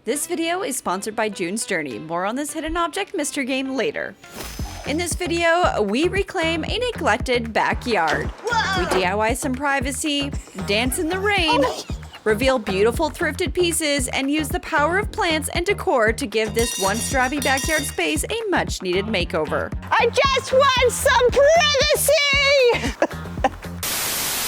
This video is sponsored by June's Journey. More on this hidden object mystery game later. In this video, we reclaim a neglected backyard. Whoa! We DIY some privacy, dance in the rain, reveal beautiful thrifted pieces, and use the power of plants and decor to give this once drabby backyard space a much needed makeover. I just want some privacy!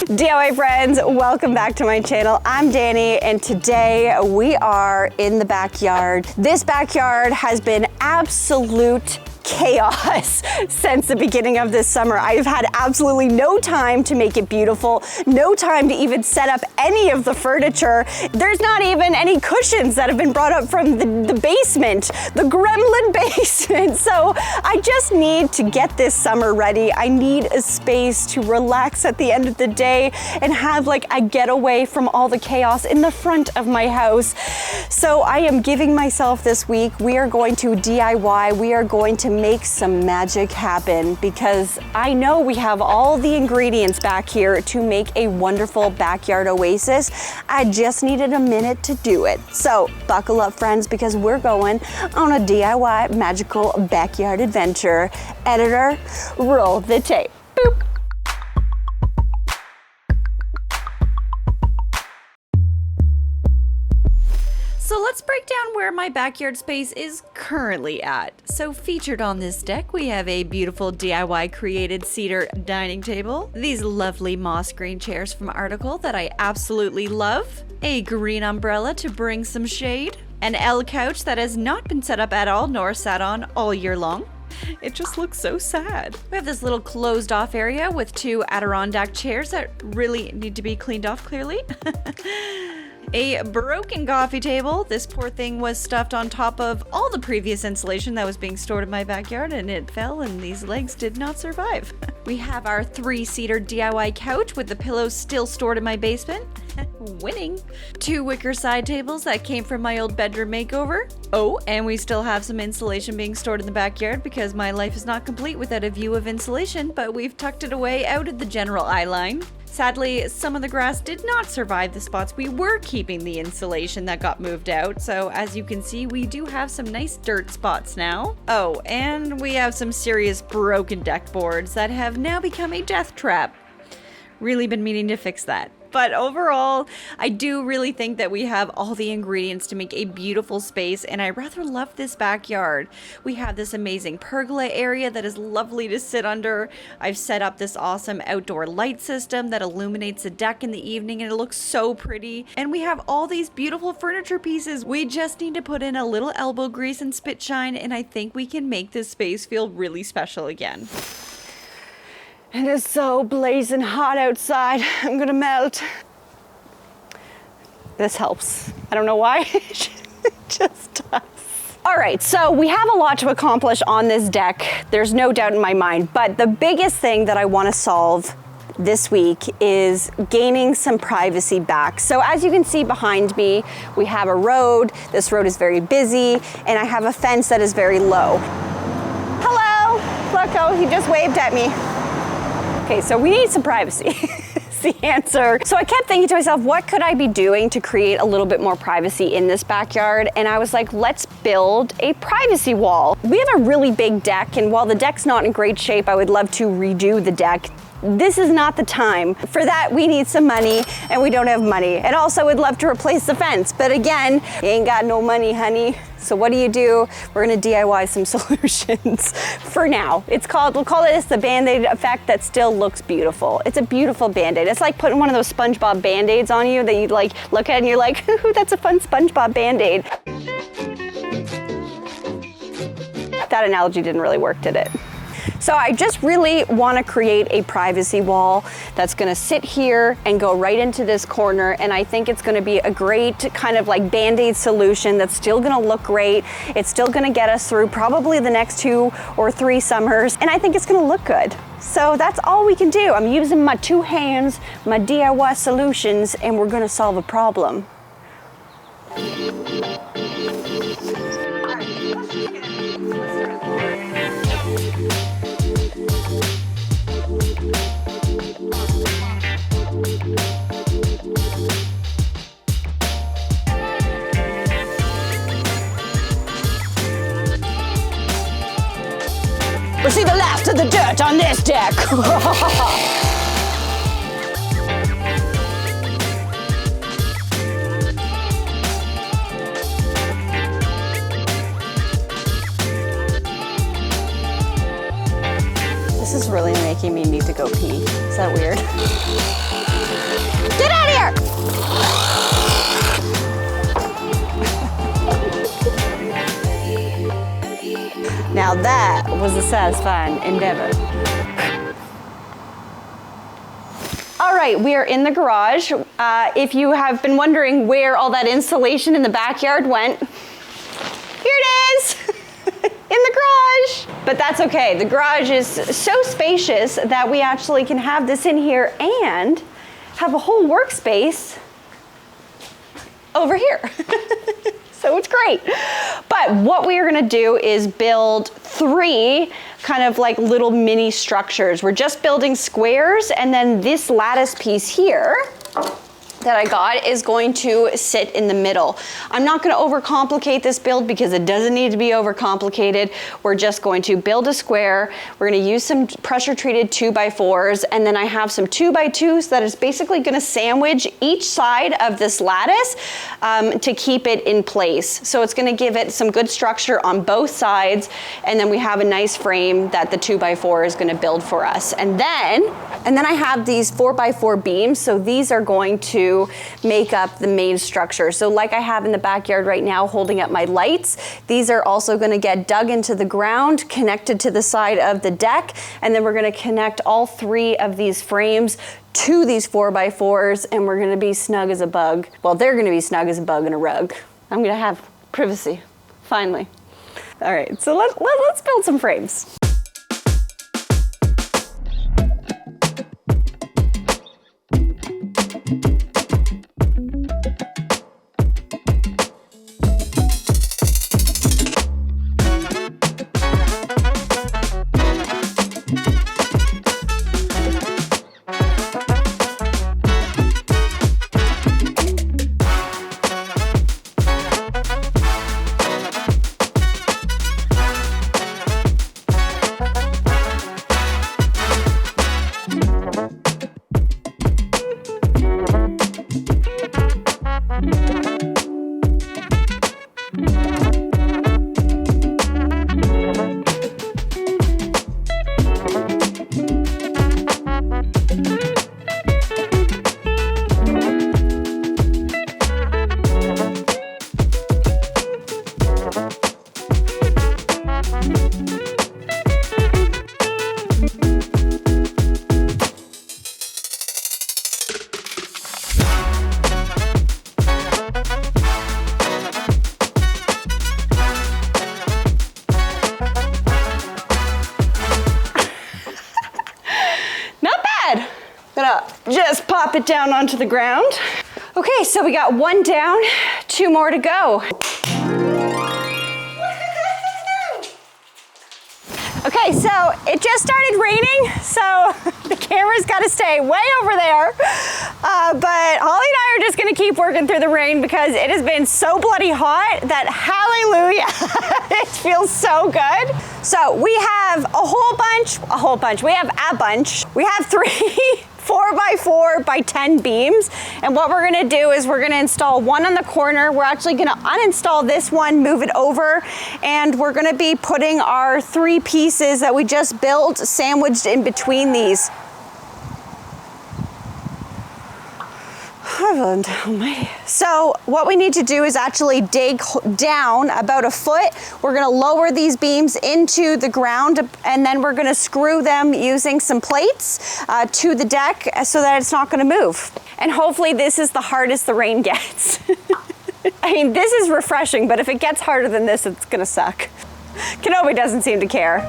DIY friends, welcome back to my channel. I'm Danie, and today we are in the backyard. This backyard has been absolute chaos since the beginning of this summer. I've had absolutely no time to make it beautiful, no time to even set up any of the furniture. There's not even any cushions that have been brought up from the basement, the gremlin basement. So I just need to get this summer ready. I need a space to relax at the end of the day and have like a getaway from all the chaos in the front of my house. So I am giving myself this week. We are going to DIY. We are going to make some magic happen because I know we have all the ingredients back here to make a wonderful backyard oasis. I just needed a minute to do it. So buckle up, friends, because we're going on a DIY magical backyard adventure. Editor, roll the tape. Boop. So let's break down where my backyard space is currently at. So featured on this deck, we have a beautiful DIY created cedar dining table, these lovely moss green chairs from Article that I absolutely love, a green umbrella to bring some shade, an L couch that has not been set up at all nor sat on all year long. It just looks so sad. We have this little closed off area with two Adirondack chairs that really need to be cleaned off clearly. A broken coffee table. This poor thing was stuffed on top of all the previous insulation that was being stored in my backyard, and it fell and these legs did not survive. We have our 3-seater DIY couch with the pillows still stored in my basement. Winning. 2 wicker side tables that came from my old bedroom makeover. Oh, and we still have some insulation being stored in the backyard because my life is not complete without a view of insulation, but we've tucked it away out of the general eye line. Sadly, some of the grass did not survive the spots we were keeping the insulation that got moved out, so as you can see, we do have some nice dirt spots now. Oh, and we have some serious broken deck boards that have now become a death trap. Really been meaning to fix that. But overall, I do really think that we have all the ingredients to make a beautiful space, and I rather love this backyard. We have this amazing pergola area that is lovely to sit under. I've set up this awesome outdoor light system that illuminates the deck in the evening, and it looks so pretty. And we have all these beautiful furniture pieces. We just need to put in a little elbow grease and spit shine, and I think we can make this space feel really special again. It is so blazing hot outside. I'm gonna melt. This helps. I don't know why, it just does. All right, so we have a lot to accomplish on this deck. There's no doubt in my mind, but the biggest thing that I wanna solve this week is gaining some privacy back. So as you can see behind me, we have a road. This road is very busy, and I have a fence that is very low. Hello, Loco, he just waved at me. Okay, so we need some privacy. Is the answer. So I kept thinking to myself, what could I be doing to create a little bit more privacy in this backyard? And I was like, let's build a privacy wall. We have a really big deck, and while the deck's not in great shape, I would love to redo the deck. This is not the time. For that, we need some money, and we don't have money. And also, would love to replace the fence, but again, you ain't got no money, honey. So what do? We're gonna DIY some solutions for now. We'll call this the Band-Aid effect that still looks beautiful. It's a beautiful Band-Aid. It's like putting one of those SpongeBob Band-Aids on you that you like look at and you're like, ooh, that's a fun SpongeBob Band-Aid. That analogy didn't really work, did it? So I just really want to create a privacy wall that's going to sit here and go right into this corner, and I think it's going to be a great kind of like Band-Aid solution that's still going to look great. It's still going to get us through probably the next 2 or 3 summers, and I think it's going to look good. So that's all we can do. I'm using my 2 hands, my DIY solutions, and we're going to solve a problem. We'll see the last of the dirt on this deck. This is really making me need to go pee. Is that weird? Get out of here! Now that was a satisfying endeavor. All right, we are in the garage. If you have been wondering where all that insulation in the backyard went, here it is. In the garage. But that's okay. The garage is so spacious that we actually can have this in here and have a whole workspace over here. So it's great. But what we are gonna do is build 3 kind of like little mini structures. We're just building squares, and then this lattice piece here that I got is going to sit in the middle. I'm not gonna overcomplicate this build because it doesn't need to be overcomplicated. We're just going to build a square. We're gonna use some pressure treated 2x4s, and then I have some 2x2s that is basically gonna sandwich each side of this lattice to keep it in place. So it's gonna give it some good structure on both sides, and then we have a nice frame that the 2x4 is gonna build for us. And then I have these 4x4 beams, so these are going to make up the main structure. So like I have in the backyard right now holding up my lights, these are also gonna get dug into the ground, connected to the side of the deck, and then we're gonna connect all 3 of these frames to these 4x4s, and we're gonna be snug as a bug. Well, they're gonna be snug as a bug in a rug. I'm gonna have privacy, finally. All right, so let's build some frames. Just pop it down onto the ground. Okay, so we got 1 down, 2 more to go. Okay, so it just started raining, so the camera's got to stay way over there. But Holly and I are just going to keep working through the rain because it has been so bloody hot that hallelujah, it feels so good. So we have a bunch. We have 3 4x4 by 10 beams, and what we're gonna do is we're gonna install one on the corner. We're actually gonna uninstall this one, move it over, and we're gonna be putting our 3 pieces that we just built sandwiched in between these. So what we need to do is actually dig down about a foot. We're gonna lower these beams into the ground, and then we're gonna screw them using some plates to the deck so that it's not gonna move. And hopefully this is the hardest the rain gets. I mean, this is refreshing, but if it gets harder than this, it's gonna suck. Kenobi doesn't seem to care.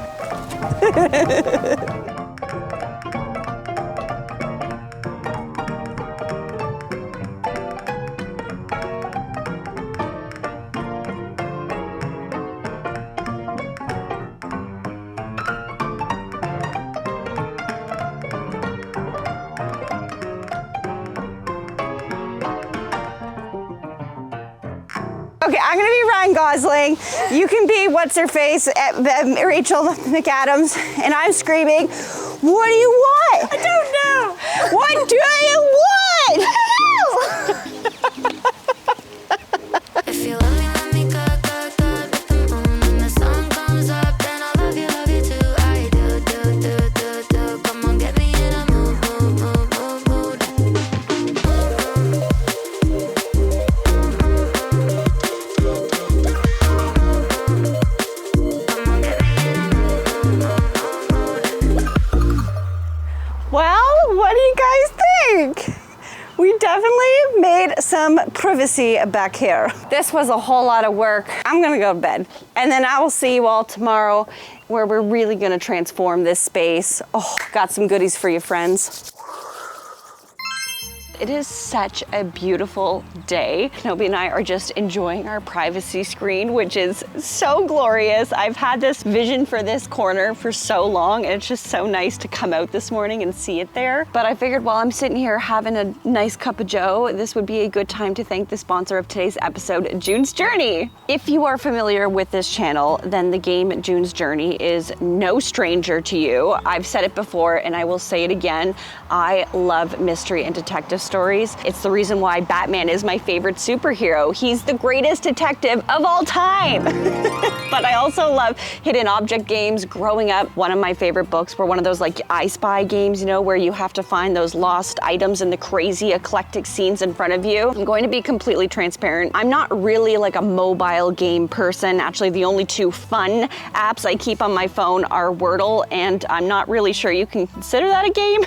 Okay, I'm gonna be Ryan Gosling. You can be what's her face, Rachel McAdams, and I'm screaming, "What do you want?" I don't know. What do you want? If you love me, go, go, go to the moon. When the sun comes up, then I'll love you too. I do. Come on, get me in a mood. Well, what do you guys think? We definitely made some privacy back here. This was a whole lot of work. I'm gonna go to bed. And then I will see you all tomorrow where we're really gonna transform this space. Oh, got some goodies for you, friends. It is such a beautiful day. Kenobi and I are just enjoying our privacy screen, which is so glorious. I've had this vision for this corner for so long, and it's just so nice to come out this morning and see it there. But I figured while I'm sitting here having a nice cup of joe, this would be a good time to thank the sponsor of today's episode, June's Journey. If you are familiar with this channel, then the game June's Journey is no stranger to you. I've said it before and I will say it again. I love mystery and detective stories. It's the reason why Batman is my favorite superhero. He's the greatest detective of all time. But I also love hidden object games. Growing up, one of my favorite books were one of those like I Spy games, you know, where you have to find those lost items and the crazy eclectic scenes in front of you. I'm going to be completely transparent. I'm not really like a mobile game person. Actually, the only two fun apps I keep on my phone are Wordle, and I'm not really sure you can consider that a game,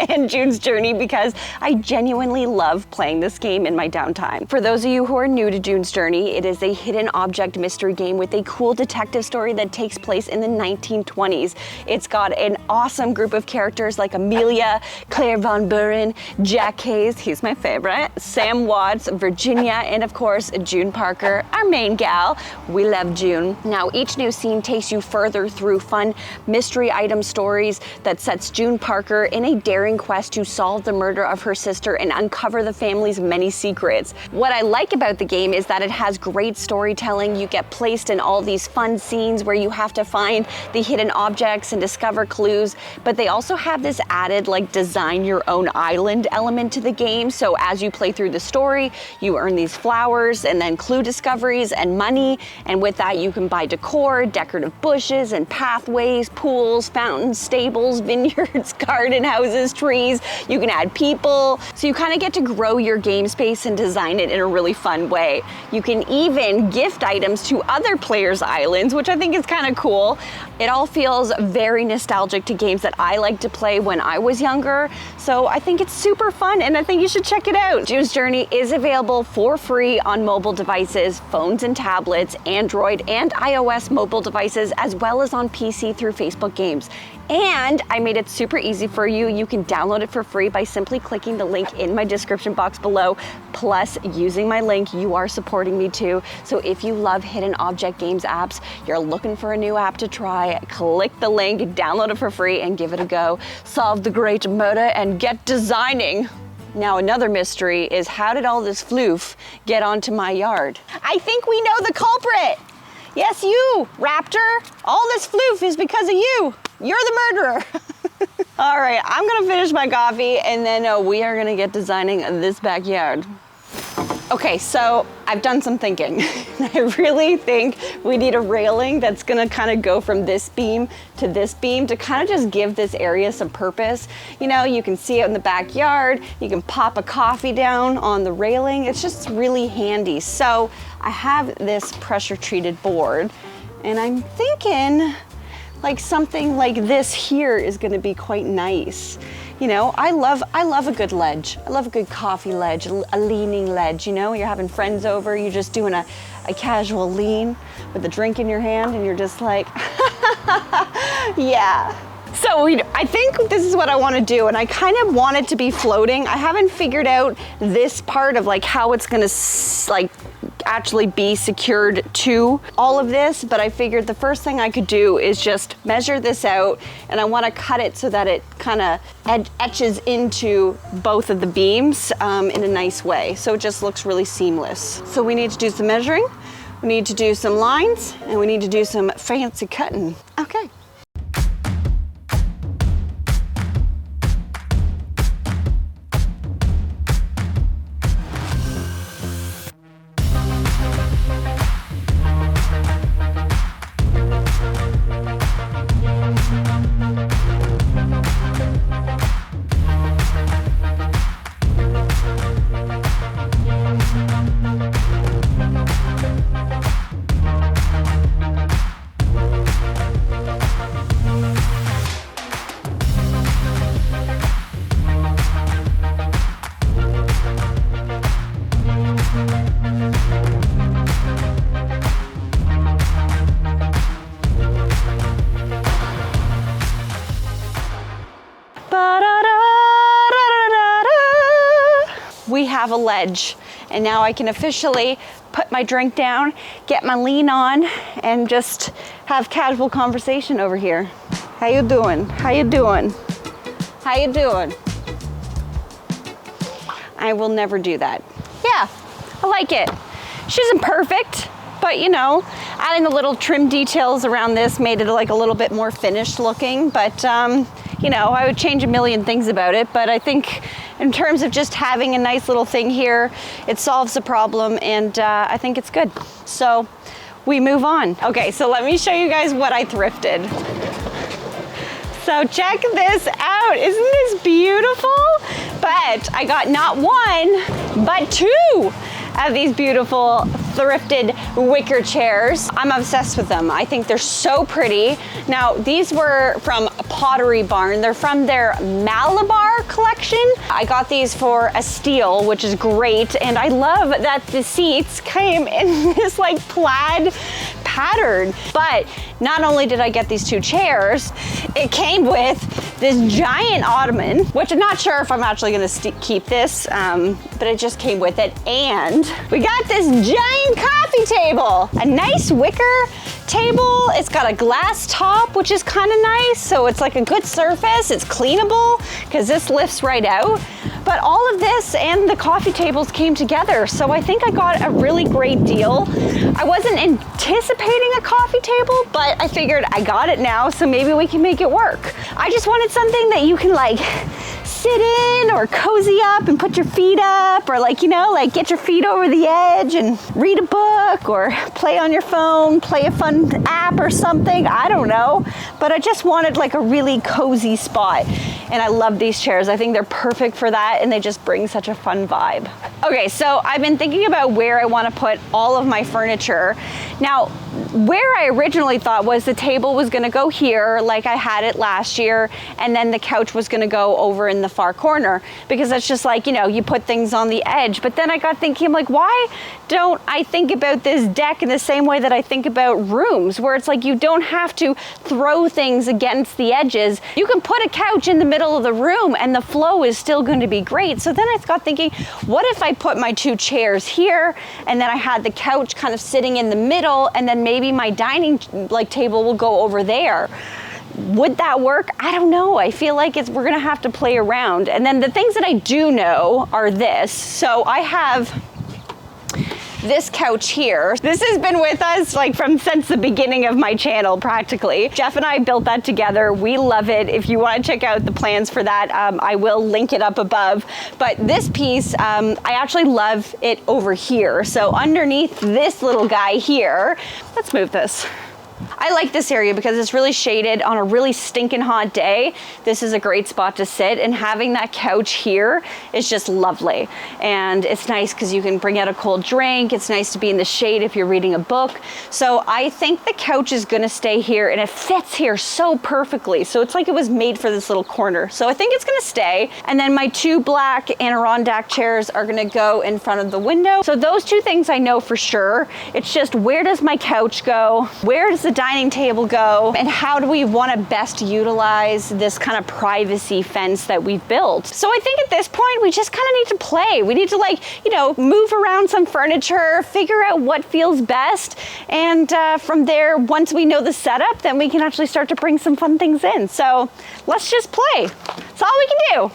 and June's Journey, because I genuinely love playing this game in my downtime. For those of you who are new to June's Journey, it is a hidden object mystery game with a cool detective story that takes place in the 1920s. It's got an awesome group of characters like Amelia, Claire Von Buren, Jack Hayes, he's my favorite, Sam Watts, Virginia, and of course, June Parker, our main gal. We love June. Now, each new scene takes you further through fun mystery item stories that sets June Parker in a daring quest to solve the murder of her sister and uncover the family's many secrets. What I like about the game is that it has great storytelling. You get placed in all these fun scenes where you have to find the hidden objects and discover clues, but they also have this added like design your own island element to the game. So as you play through the story, you earn these flowers and then clue discoveries and money, and with that you can buy decor, decorative bushes and pathways, pools, fountains, stables, vineyards, garden houses, trees. You can add people, so you kind of get to grow your game space and design it in a really fun way. You can even gift items to other players' islands, which I think is kind of cool. It all feels very nostalgic to games that I like to play when I was younger, so I think it's super fun and I think you should check it out. June's Journey is available for free on mobile devices, phones and tablets, Android and iOS mobile devices, as well as on PC through Facebook Games. And I made it super easy for you. You can download it for free by simply clicking the link in my description box below. Plus, using my link, you are supporting me too. So if you love hidden object games apps, you're looking for a new app to try, click the link, download it for free, and give it a go. Solve the great murder and get designing. Now, another mystery is, how did all this floof get onto my yard? I think we know the culprit. Yes, you, Raptor. All this floof is because of you. You're the murderer. All right, I'm gonna finish my coffee and then we are gonna get designing this backyard. Okay, so I've done some thinking. I really think we need a railing that's gonna kind of go from this beam to kind of just give this area some purpose. You know, you can see it in the backyard, you can pop a coffee down on the railing. It's just really handy. So I have this pressure treated board and I'm thinking like something like this here is gonna be quite nice. You know, I love a good ledge. I love a good coffee ledge, a leaning ledge, you know? You're having friends over, you're just doing a casual lean with a drink in your hand and you're just like, yeah. So I think this is what I want to do, and I kind of want it to be floating. I haven't figured out this part of like how it's gonna like actually be secured to all of this, but I figured the first thing I could do is just measure this out, and I want to cut it so that it kind of etches into both of the beams in a nice way, so it just looks really seamless. So we need to do some measuring. We need to do some lines and we need to do some fancy cutting. Okay. We have a ledge, and now I can officially put my drink down, get my lean on, and just have casual conversation over here. How you doing? How you doing? How you doing? I will never do that. Yeah, I like it. She isn't perfect, but you know, adding the little trim details around this made it like a little bit more finished looking, but you know, I would change a million things about it, but I think in terms of just having a nice little thing here, it solves the problem, and I think it's good. So we move on. Okay, so let me show you guys what I thrifted. So check this out. Isn't this beautiful? But I got not one, but two of these beautiful thrifted wicker chairs. I'm obsessed with them. I think they're so pretty. Now, these were from Pottery Barn. They're from their Malabar collection. I got these for a steal, which is great. And I love that the seats came in this like plaid pattern. But not only did I get these two chairs, it came with this giant ottoman, which I'm not sure if I'm actually gonna keep this, but it just came with it. And we got this giant coffee table, a nice wicker table. It's got a glass top, which is kind of nice. So it's like a good surface. It's cleanable because this lifts right out. But all of this and the coffee tables came together. So I think I got a really great deal. I wasn't anticipating a coffee table, but I figured I got it now, so maybe we can make it work. I just wanted something that you can like sit in or cozy up and put your feet up, or like, you know, like get your feet over the edge and read a book or play on your phone, play a fun app or something. I don't know, but I just wanted like a really cozy spot. And I love these chairs. I think they're perfect for that, and they just bring such a fun vibe. Okay, so I've been thinking about where I want to put all of my furniture. Now, where I originally thought was the table was gonna go here like I had it last year, and then the couch was gonna go over in the far corner, because that's just like, you know, you put things on the edge. But then I got thinking, I'm like, why don't I think about this deck in the same way that I think about rooms, where it's like you don't have to throw things against the edges. You can put a couch in the middle of the room and the flow is still going to be great. So then I got thinking, what if I put my two chairs here, and then I had the couch kind of sitting in the middle, and then maybe my dining table will go over there. Would that work? I don't know. I feel like we're gonna have to play around. And then the things that I do know are this. So I have this couch here. This has been with us like since the beginning of my channel practically. Jeff and I built that together. We love it. If you want to check out the plans for that, I will link it up above. But this piece, I actually love it over here. So underneath this little guy here, let's move this. I like this area because it's really shaded on a really stinking hot day. This is a great spot to sit, and having that couch here is just lovely. And it's nice because you can bring out a cold drink. It's nice to be in the shade if you're reading a book. So I think the couch is gonna stay here, and it fits here so perfectly. So it's like it was made for this little corner. So I think it's gonna stay. And then my two black Adirondack chairs are gonna go in front of the window. So those two things I know for sure. It's just, where does my couch go? Where does the dining table go, and how do we want to best utilize this kind of privacy fence that we've built? So I think at this point we just kind of need to play. We need to, like, you know, move around some furniture, figure out what feels best, and from there, once we know the setup, then we can actually start to bring some fun things in. So let's just play. That's all we can do.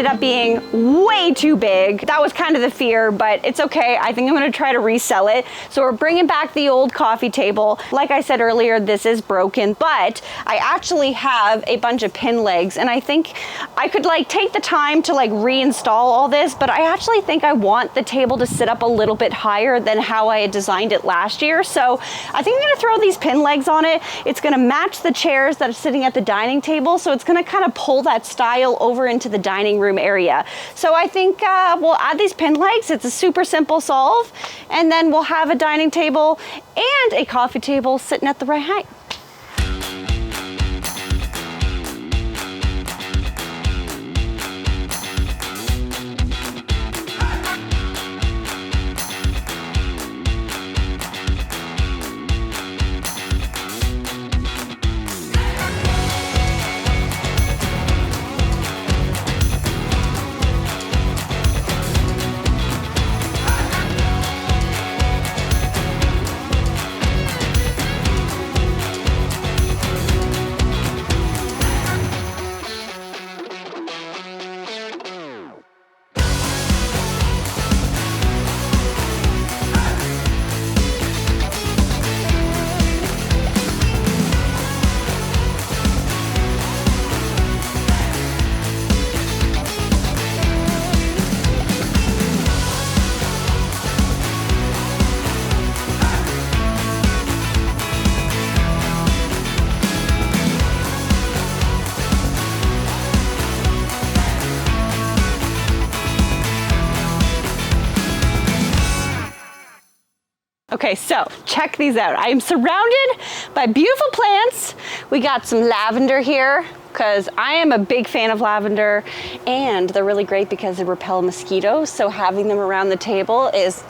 ended up being way too big. That was kind of the fear, but it's okay. I think I'm gonna try to resell it. So we're bringing back the old coffee table. Like I said earlier, this is broken, but I actually have a bunch of pin legs, and I think I could like take the time to like reinstall all this, but I actually think I want the table to sit up a little bit higher than how I had designed it last year. So I think I'm gonna throw these pin legs on it. It's gonna match the chairs that are sitting at the dining table, so it's gonna kind of pull that style over into the dining room area. So I think we'll add these pin legs. It's a super simple solve, and then we'll have a dining table and a coffee table sitting at the right height. Okay, so check these out. I am surrounded by beautiful plants. We got some lavender here because I am a big fan of lavender, and they're really great because they repel mosquitoes. So having them around the table is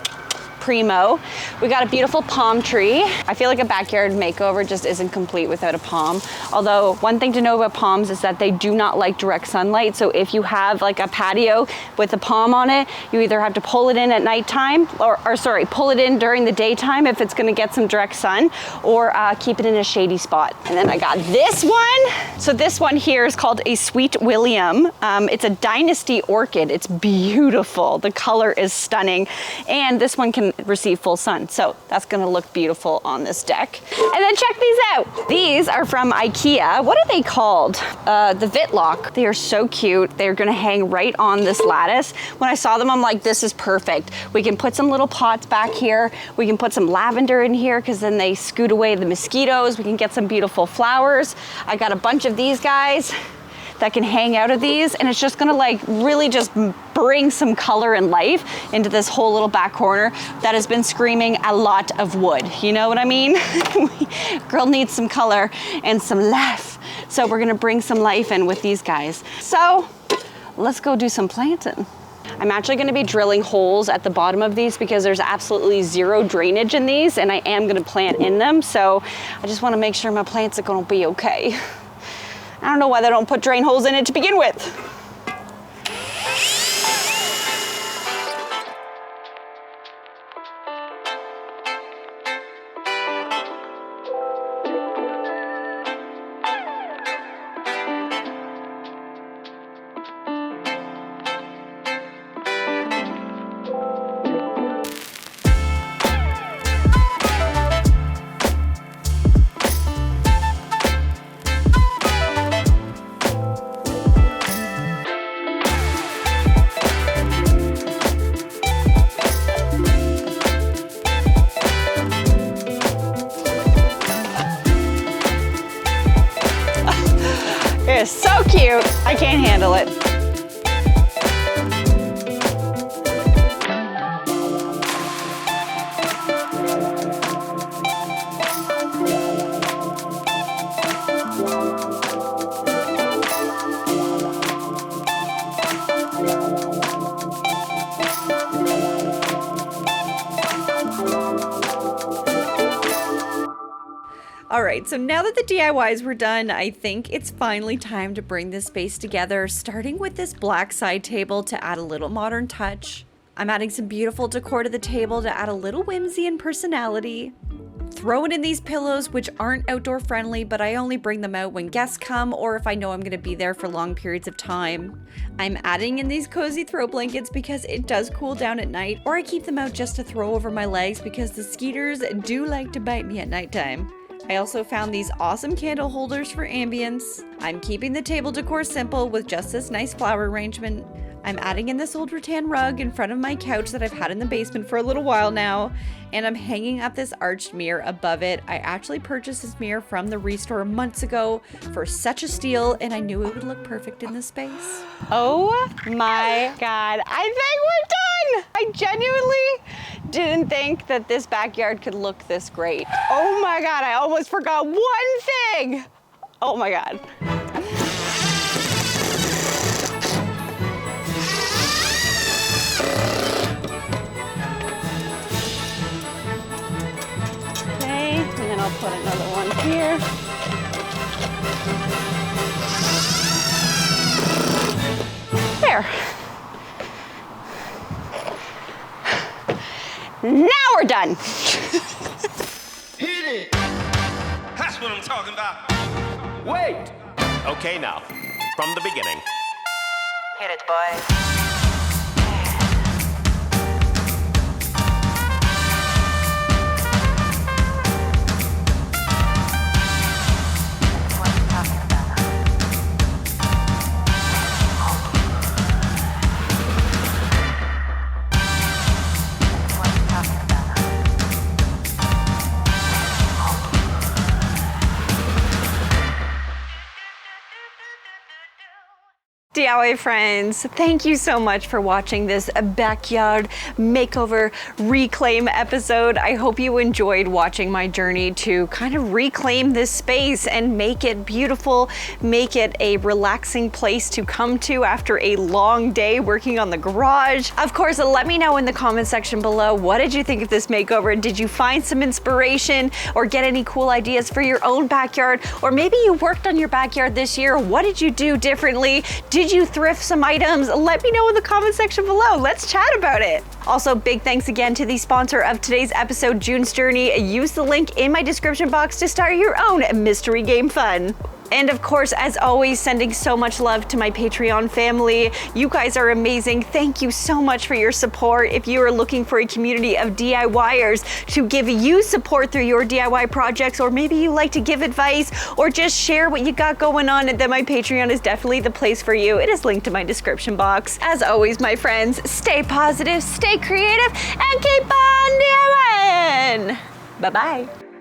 primo. We got a beautiful palm tree. I feel like a backyard makeover just isn't complete without a palm. Although one thing to know about palms is that they do not like direct sunlight. So if you have like a patio with a palm on it, you either have to pull it in at nighttime or sorry, pull it in during the daytime if it's gonna get some direct sun, or keep it in a shady spot. And then I got this one. So this one here is called a Sweet William. It's a dynasty orchid. It's beautiful. The color is stunning. And this one can receive full sun. So that's gonna look beautiful on this deck. And then check these out. These are from IKEA. What are they called? The Vitlock. They are so cute. They're gonna hang right on this lattice. When I saw them, I'm like, this is perfect. We can put some little pots back here. We can put some lavender in here because then they scoot away the mosquitoes. We can get some beautiful flowers. I got a bunch of these guys that can hang out of these, and it's just gonna like really just bring some color and life into this whole little back corner that has been screaming a lot of wood. You know what I mean? Girl needs some color and some life. So we're gonna bring some life in with these guys. So let's go do some planting. I'm actually gonna be drilling holes at the bottom of these because there's absolutely zero drainage in these, and I am gonna plant in them. So I just wanna make sure my plants are gonna be okay. I don't know why they don't put drain holes in it to begin with. It is so cute. I can't handle it. Alright, so now that the DIYs were done, I think it's finally time to bring this space together, starting with this black side table to add a little modern touch. I'm adding some beautiful decor to the table to add a little whimsy and personality. throwing in these pillows, which aren't outdoor friendly, but I only bring them out when guests come or if I know I'm gonna be there for long periods of time. I'm adding in these cozy throw blankets because it does cool down at night, or I keep them out just to throw over my legs because the skeeters do like to bite me at nighttime. I also found these awesome candle holders for ambience. I'm keeping the table decor simple with just this nice flower arrangement. I'm adding in this old rattan rug in front of my couch that I've had in the basement for a little while now, and I'm hanging up this arched mirror above it. I actually purchased this mirror from the Restore months ago for such a steal, and I knew it would look perfect in this space. Oh my God, I think we're done. I genuinely didn't think that this backyard could look this great. Oh my God, I almost forgot one thing. Oh my God. Okay, and then I'll put another one here. There. Now we're done. Hit it! That's what I'm talking about. Wait! Okay, now, from the beginning. Hit it, boys. DIY friends, thank you so much for watching this backyard makeover reclaim episode. I hope you enjoyed watching my journey to kind of reclaim this space and make it beautiful, make it a relaxing place to come to after a long day working on the garage. Of course, let me know in the comment section below, what did you think of this makeover? Did you find some inspiration or get any cool ideas for your own backyard? Or maybe you worked on your backyard this year. What did you do differently? Did you thrift some items? Let me know in the comment section below. Let's chat about it. Also, big thanks again to the sponsor of today's episode, June's Journey. Use the link in my description box to start your own mystery game fun. And of course, as always, sending so much love to my Patreon family. You guys are amazing. Thank you so much for your support. If you are looking for a community of DIYers to give you support through your DIY projects, or maybe you like to give advice or just share what you got going on, then my Patreon is definitely the place for you. It is linked in my description box. As always, my friends, stay positive, stay creative, and keep on DIYing. Bye-bye.